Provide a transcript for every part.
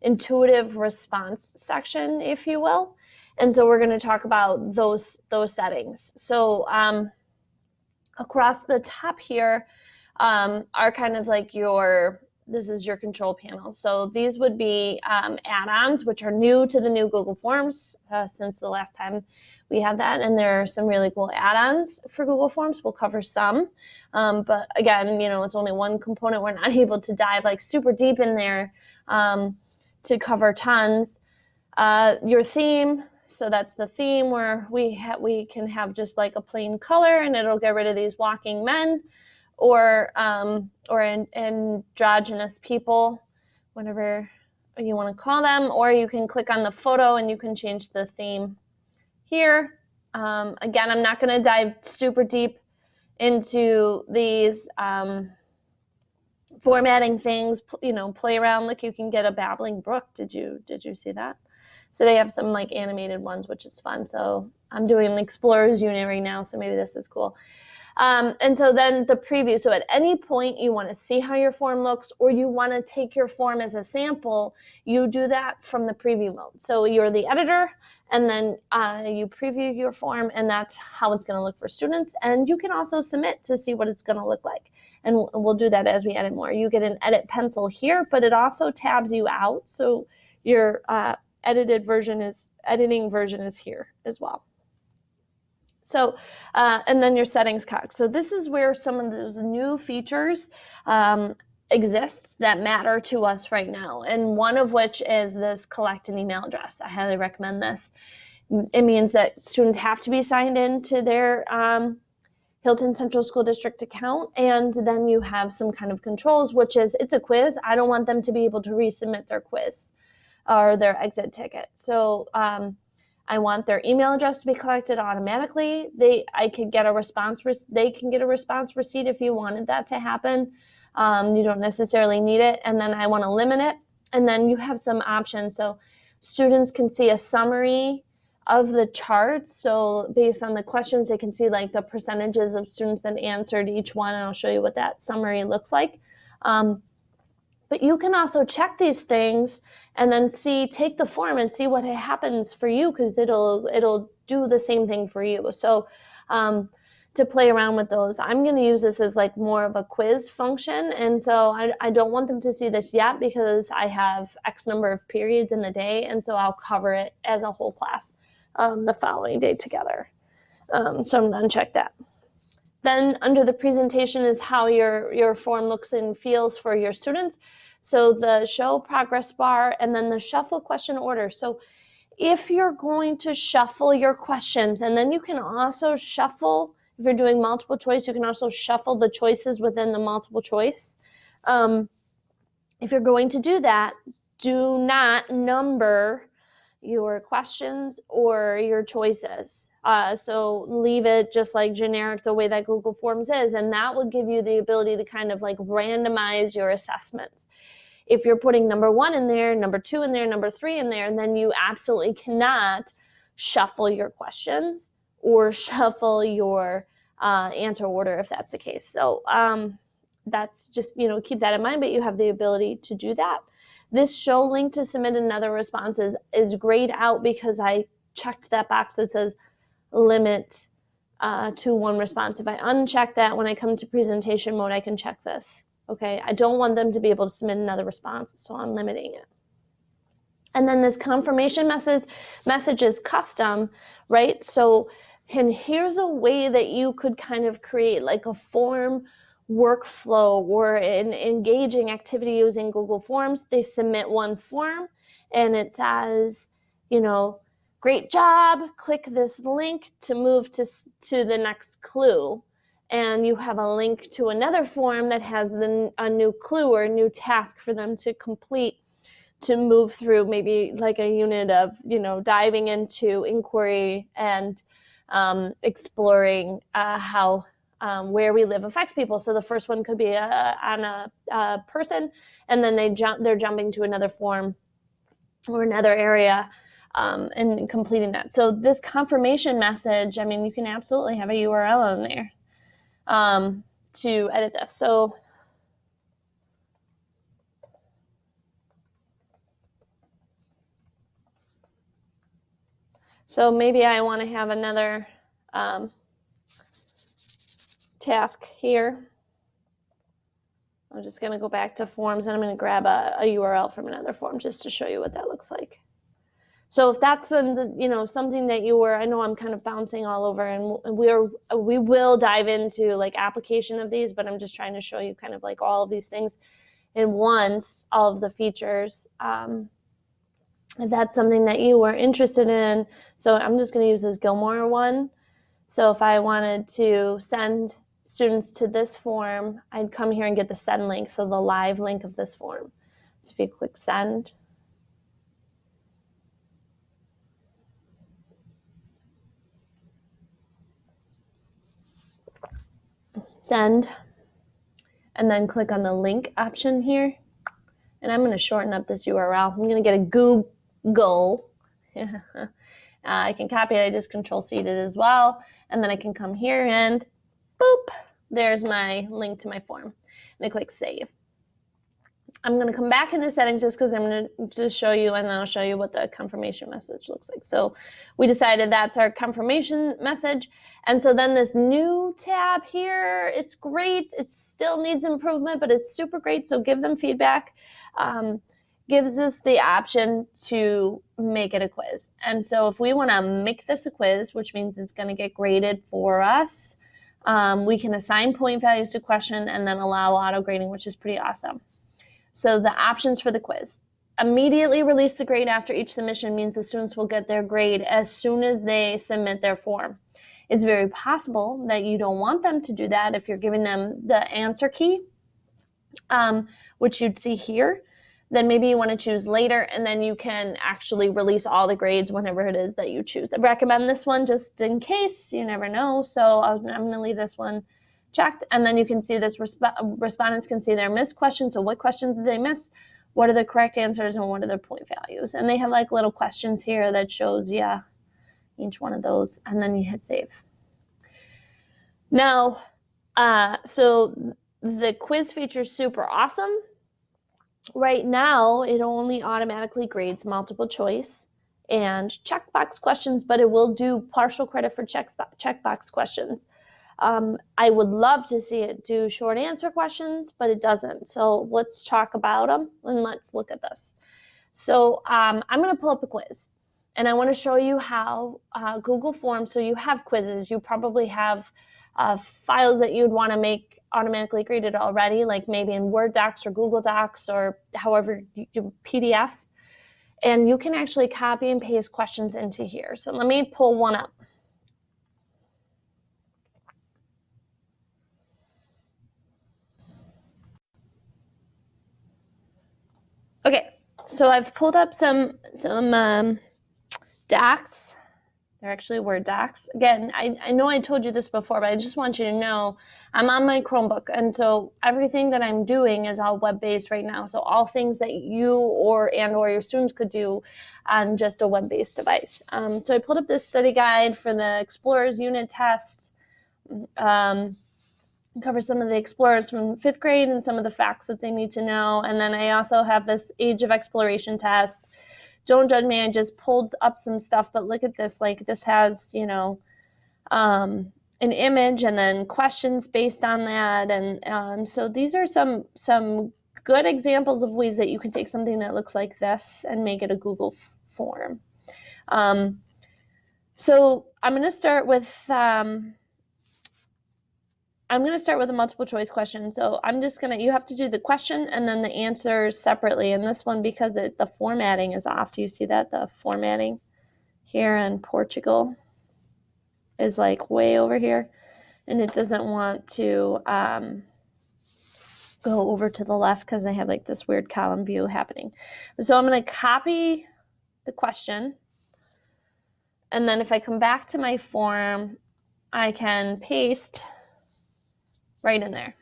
intuitive response section, if you will. And so we're going to talk about those settings. So across the top here are kind of like this is your control panel. So these would be add-ons, which are new to the new Google Forms since the last time we had that. And there are some really cool add-ons for Google Forms. We'll cover some. But again, it's only one component. We're not able to dive like super deep in there to cover tons. Your theme. So that's the theme where we can have just like a plain color, and it'll get rid of these walking men or androgynous people, whatever you want to call them. Or you can click on the photo and you can change the theme here. Again, I'm not going to dive super deep into these formatting things. Play around. Like you can get a babbling brook. Did you see that? So they have some like animated ones, which is fun. So I'm doing an Explorer's Unit right now, so maybe this is cool. And so then the preview. So at any point you want to see how your form looks, or you want to take your form as a sample, you do that from the preview mode. So you're the editor, and then you preview your form, and that's how it's going to look for students. And you can also submit to see what it's going to look like. And we'll do that as we edit more. You get an edit pencil here, but it also tabs you out. So your editing version is here as well. So, and then your settings cog. So this is where some of those new features exist that matter to us right now. And one of which is this collect an email address. I highly recommend this. It means that students have to be signed into their Hilton Central School District account. And then you have some kind of controls, which is it's a quiz. I don't want them to be able to resubmit their quiz or their exit ticket. So I want their email address to be collected automatically. They can get a response receipt if you wanted that to happen. You don't necessarily need it. And then I want to limit it. And then you have some options. So students can see a summary of the charts. So based on the questions, they can see like the percentages of students that answered each one. And I'll show you what that summary looks like. But you can also check these things and then take the form and see what happens for you, because it'll do the same thing for you. So to play around with those, I'm going to use this as like more of a quiz function. And so I don't want them to see this yet because I have X number of periods in the day. And so I'll cover it as a whole class the following day together. So I'm going to uncheck that. Then under the presentation is how your form looks and feels for your students. So the show progress bar and then the shuffle question order. So if you're going to shuffle your questions, and then you can also shuffle, if you're doing multiple choice, you can also shuffle the choices within the multiple choice. If you're going to do that, do not number your questions or your choices. So leave it just like generic the way that Google Forms is, and that will give you the ability to kind of like randomize your assessments. If you're putting number 1 in there, number 2 in there, number 3 in there, then you absolutely cannot shuffle your questions or shuffle your answer order if that's the case. So that's just, keep that in mind, but you have the ability to do that. This show link to submit another response is grayed out because I checked that box that says limit to 1 response. If I uncheck that, when I come to presentation mode, I can check this. Okay, I don't want them to be able to submit another response, so I'm limiting it. And then this confirmation message is custom, right? So, and here's a way that you could kind of create like a form workflow or an engaging activity using Google Forms. They submit 1 form and it says, great job, click this link to move to the next clue. And you have a link to another form that has a new clue or a new task for them to complete to move through, maybe like a unit of, diving into inquiry and exploring how where we live affects people. So the first one could be on a person, and then they're jumping to another form or another area and completing that. So this confirmation message, you can absolutely have a URL in there to edit this. So So maybe I want to have another task here. I'm just going to go back to forms, and I'm going to grab a URL from another form just to show you what that looks like. So if that's something that you were, I know I'm kind of bouncing all over, and we will dive into like application of these, but I'm just trying to show you kind of like all of these things in once, all of the features. If that's something that you were interested in, so I'm just going to use this Gilmore one. So if I wanted to send students to this form, I'd come here and get the send link, so the live link of this form. So if you click send, and then click on the link option here. And I'm going to shorten up this URL. I'm going to get a Google. I can copy it. I just Control-C it as well. And then I can come here and boop, there's my link to my form. And I click save. I'm going to come back into settings just because I'm going to just show you, and then I'll show you what the confirmation message looks like. So we decided that's our confirmation message. And so then this new tab here, it's great. It still needs improvement, but it's super great. So give them feedback. Gives us the option to make it a quiz. And so if we want to make this a quiz, which means it's going to get graded for us, we can assign point values to question and then allow auto grading, which is pretty awesome. So the options for the quiz. Immediately release the grade after each submission means the students will get their grade as soon as they submit their form. It's very possible that you don't want them to do that if you're giving them the answer key, which you'd see here. Then maybe you want to choose later, and then you can actually release all the grades whenever it is that you choose. I recommend this one just in case, you never know. So I'm going to leave this one checked, and then you can see this respondents can see their missed questions. So what questions did they miss? What are the correct answers, and what are their point values? And they have like little questions here that shows each one of those, and then you hit save. Now, so the quiz feature is super awesome. Right now, it only automatically grades multiple choice and checkbox questions, but it will do partial credit for checkbox questions. I would love to see it do short answer questions, but it doesn't. So let's talk about them, and let's look at this. So I'm going to pull up a quiz, and I want to show you how Google Forms, so you have quizzes, you probably have files that you'd want to make automatically graded already, like maybe in Word docs or Google Docs or however PDFs, and you can actually copy and paste questions into here. So let me pull one up. Okay, so I've pulled up some docs. They're actually Word docs. Again, I know I told you this before, but I just want you to know I'm on my Chromebook, and so everything that I'm doing is all web-based right now. So all things that you or your students could do on just a web-based device. So I pulled up this study guide for the Explorers unit test. Cover some of the Explorers from 5th grade and some of the facts that they need to know. And then I also have this Age of Exploration test. Don't judge me, I just pulled up some stuff, but look at this. Like this has, an image and then questions based on that. And so these are some good examples of ways that you can take something that looks like this and make it a Google form. So I'm going to start with a multiple choice question. So you have to do the question and then the answers separately. And this one, because the formatting is off. Do you see that? The formatting here in Portugal is like way over here. And it doesn't want to go over to the left because I have like this weird column view happening. So I'm going to copy the question. And then if I come back to my form, I can paste right in there.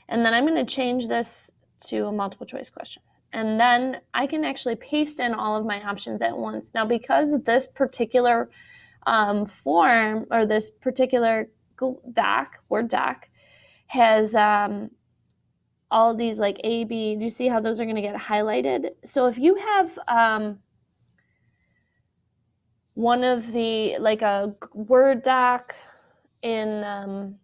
And then I'm going to change this to a multiple choice question. And then I can actually paste in all of my options at once. Now, because this particular form or this particular Word doc has all these like A, B, do you see how those are going to get highlighted? So if you have one of the, like a Word doc in,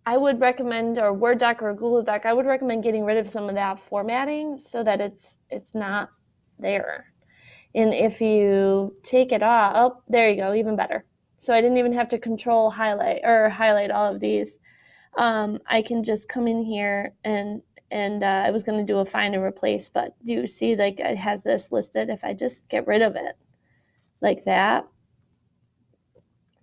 I would recommend, or Word doc or Google Doc, I would recommend getting rid of some of that formatting so that it's not there. And if you take it off, oh, there you go, even better. So I didn't even have to control highlight all of these. I can just come in here and I was going to do a find and replace, but do you see like it has this listed? If I just get rid of it like that,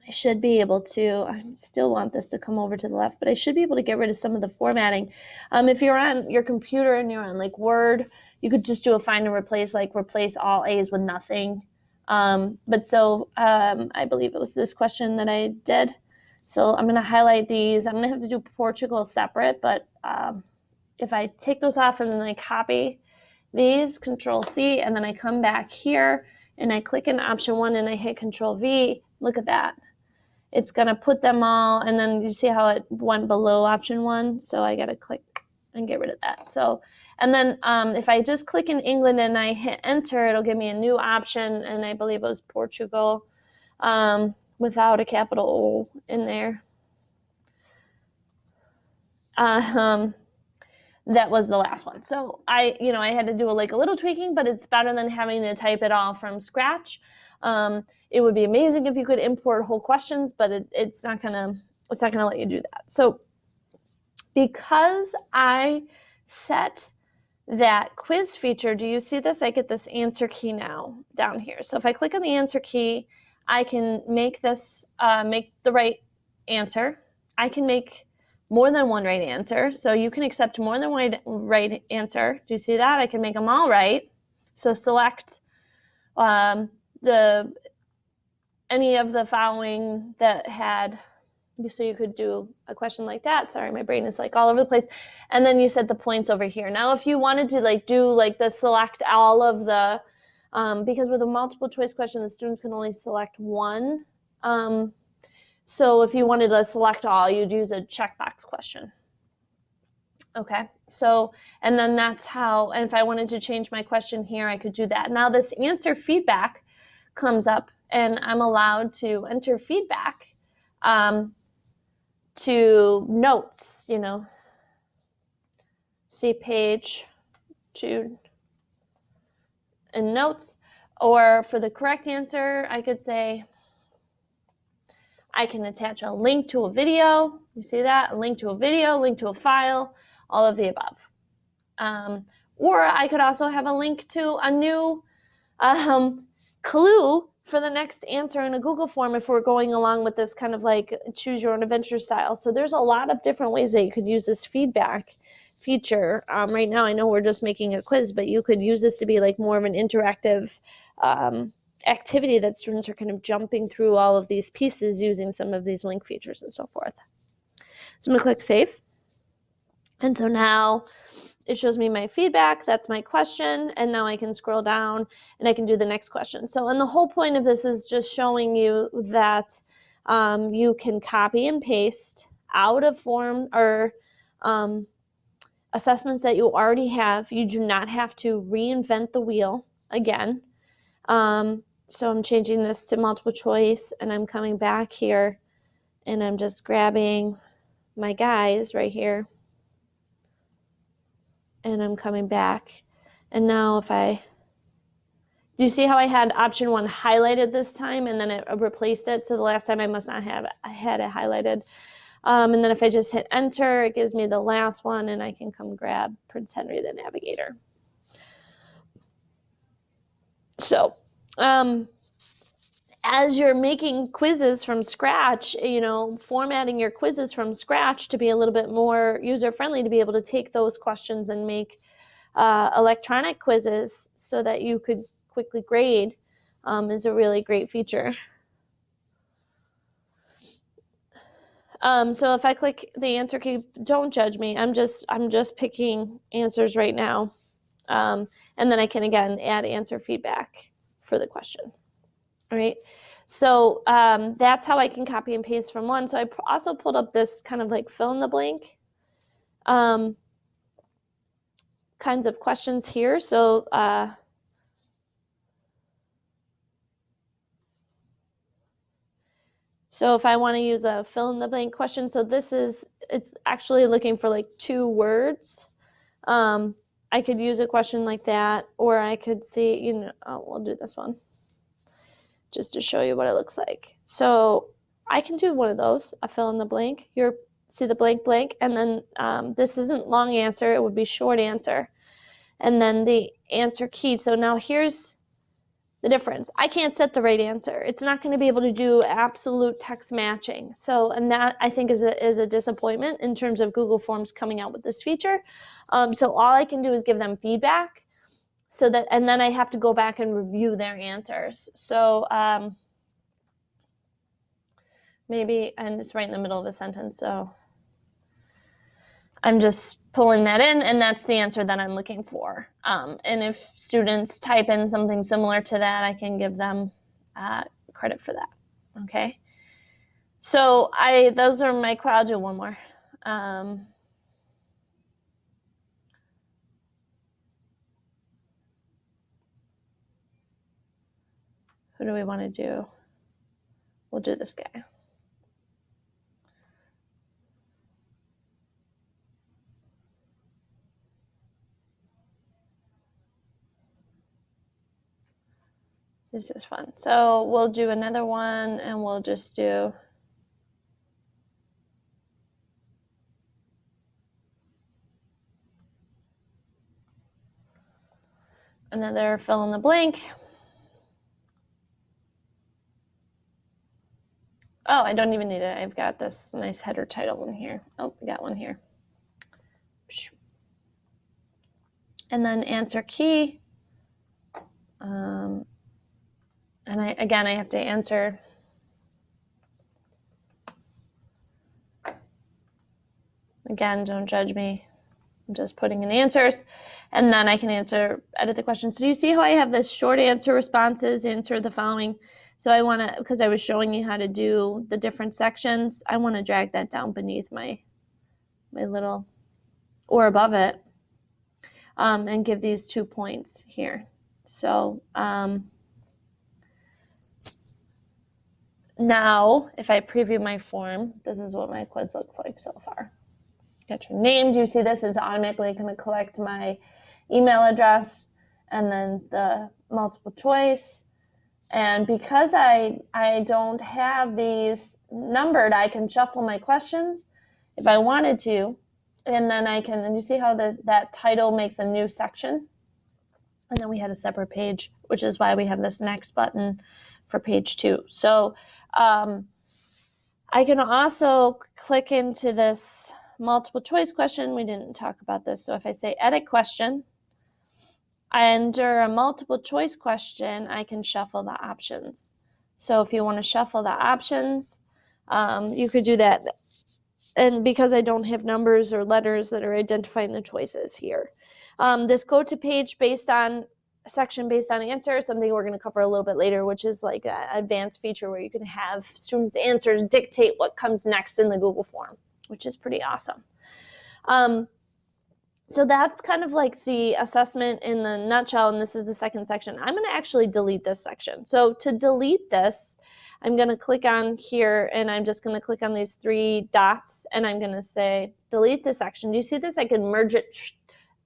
I should be able to, I still want this to come over to the left, but I should be able to get rid of some of the formatting. If you're on your computer and you're on like Word, you could just do a find and replace, like replace all A's with nothing. But so I believe it was this question that I did. So I'm going to highlight these. I'm going to have to do Portugal separate, but if I take those off and then I copy these, Control C, and then I come back here and I click in option 1 and I hit Control V, look at that. It's going to put them all, and then you see how it went below option 1. So I got to click and get rid of that. So, and then if I just click in England and I hit enter, it'll give me a new option, and I believe it was Portugal without a capital O in there. That was the last one. So I had to do a little tweaking, but it's better than having to type it all from scratch. It would be amazing if you could import whole questions, but it's not gonna let you do that. So because I set that quiz feature, do you see this? I get this answer key now down here. So if I click on the answer key, I can make this, make the right answer. I can make more than one right answer. So you can accept more than one right answer. Do you see that? I can make them all right. So select any of the following that had, so you could do a question like that. Sorry, my brain is like all over the place. And then you set the points over here. Now, if you wanted to do the select all of the, because with a multiple choice question, the students can only select one. So if you wanted to select all, you'd use a checkbox question. Okay, so, and then that's how, and if I wanted to change my question here, I could do that. Now this answer feedback comes up, and I'm allowed to enter feedback to notes, see page 2 in notes, or for the correct answer, I could say, I can attach a link to a video. You see that? A link to a video, link to a file, all of the above. Or I could also have a link to a new clue for the next answer in a Google form if we're going along with this kind of choose your own adventure style. So there's a lot of different ways that you could use this feedback feature. Right now, I know we're just making a quiz, but you could use this to be more of an interactive activity that students are kind of jumping through all of these pieces using some of these link features and so forth. So I'm gonna click save. And so now it shows me my feedback, that's my question, and now I can scroll down and I can do the next question. So, and the whole point of this is just showing you that you can copy and paste out of form or assessments that you already have. You do not have to reinvent the wheel again. So I'm changing this to multiple choice, and I'm coming back here, and I'm just grabbing my guys right here, and I'm coming back. And now if do you see how I had option 1 highlighted this time, and then it replaced it? So the last time I must not have had it highlighted. And then if I just hit enter, it gives me the last one, and I can come grab Prince Henry the Navigator. So, as you're making quizzes from scratch, formatting your quizzes from scratch to be a little bit more user-friendly, to be able to take those questions and make electronic quizzes so that you could quickly grade is a really great feature. So if I click the answer key, don't judge me. I'm just picking answers right now. And then I can, again, add answer feedback for the question. All right. So that's how I can copy and paste from one. So I also pulled up this kind of fill in the blank kinds of questions here. So So if I want to use a fill in the blank question, so it's actually looking for like 2 words. I could use a question like that, or I could see, we'll do this one just to show you what it looks like. So I can do one of those, a fill in the blank. See the blank blank, and then this isn't long answer, it would be short answer. And then the answer key. So now here's the difference. I can't set the right answer. It's not going to be able to do absolute text matching. So, and that I think is a disappointment in terms of Google Forms coming out with this feature. So all I can do is give them feedback, and then I have to go back and review their answers. So maybe, and it's right in the middle of a sentence, so I'm just pulling that in, and that's the answer that I'm looking for. And if students type in something similar to that, I can give them credit for that. Okay. So those are my, I'll do one more. Who do we want to do? We'll do this guy. This is fun. So we'll do another one, and we'll just do another fill in the blank. Oh, I don't even need it. I've got this nice header title in here. Oh, we got one here. And then answer key. And I have to answer. Again, don't judge me. I'm just putting in answers, and then I can edit the question. So do you see how I have this short answer responses, answer the following? So I want to, because I was showing you how to do the different sections, I want to drag that down beneath my little, or above it, and give these 2 points here. So now if I preview my form, this is what my quiz looks like so far. Get your name. Do you see this? It's automatically going to collect my email address and then the multiple choice. And because I don't have these numbered, I can shuffle my questions if I wanted to. And then and you see how that title makes a new section? And then we had a separate page, which is why we have this next button for page 2. So I can also click into this multiple choice question. We didn't talk about this. So if I say edit question, under a multiple choice question, I can shuffle the options. So if you want to shuffle the options, you could do that. And because I don't have numbers or letters that are identifying the choices here. This go to page section based on answer, something we're going to cover a little bit later, which is like an advanced feature where you can have students' answers dictate what comes next in the Google form, which is pretty awesome. So that's kind of like the assessment in the nutshell, and this is the second section. I'm going to actually delete this section. So to delete this, I'm going to click on here, and I'm just going to click on these 3 dots, and I'm going to say delete this section. Do you see this? I can merge it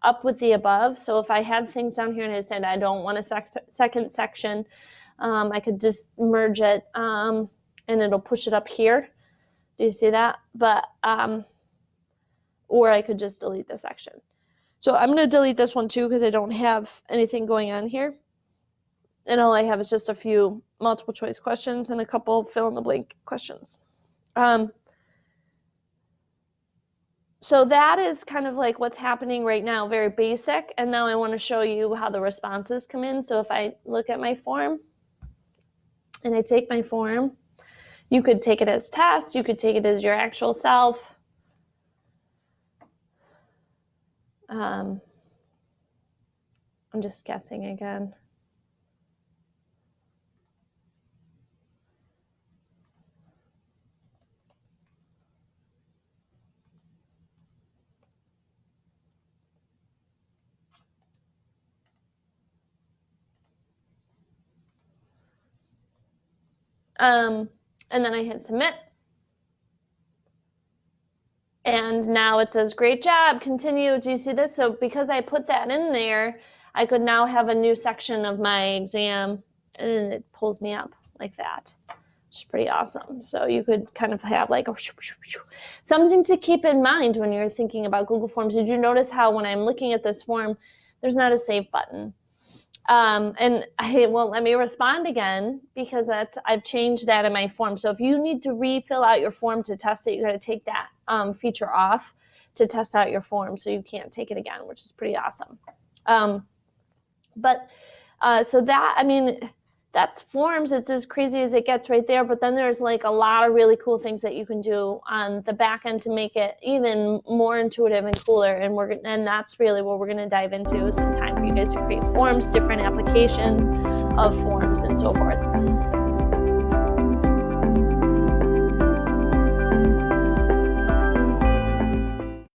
up with the above. So if I had things down here and I said I don't want a second section, I could just merge it, and it'll push it up here. Do you see that? But or I could just delete the section. So I'm going to delete this one too because I don't have anything going on here. And all I have is just a few multiple choice questions and a couple fill in the blank questions. So that is kind of like what's happening right now, very basic. And now I want to show you how the responses come in. So if I look at my form and I take my form, you could take it as test, you could take it as your actual self. I'm just guessing again. And then I hit submit. And now it says, great job, continue. Do you see this? So because I put that in there, I could now have a new section of my exam, and it pulls me up like that. It's pretty awesome. So you could kind of have like something to keep in mind when you're thinking about Google Forms. Did you notice how when I'm looking at this form, there's not a save button? And it won't let me respond again because I've changed that in my form. So if you need to refill out your form to test it, you got to take that feature off to test out your form, so you can't take it again, which is pretty awesome. So that, I mean, that's forms. It's as crazy as it gets right there. But then there's like a lot of really cool things that you can do on the back end to make it even more intuitive and cooler. And that's really what we're going to dive into, some time for you guys to create forms, different applications of forms, and so forth.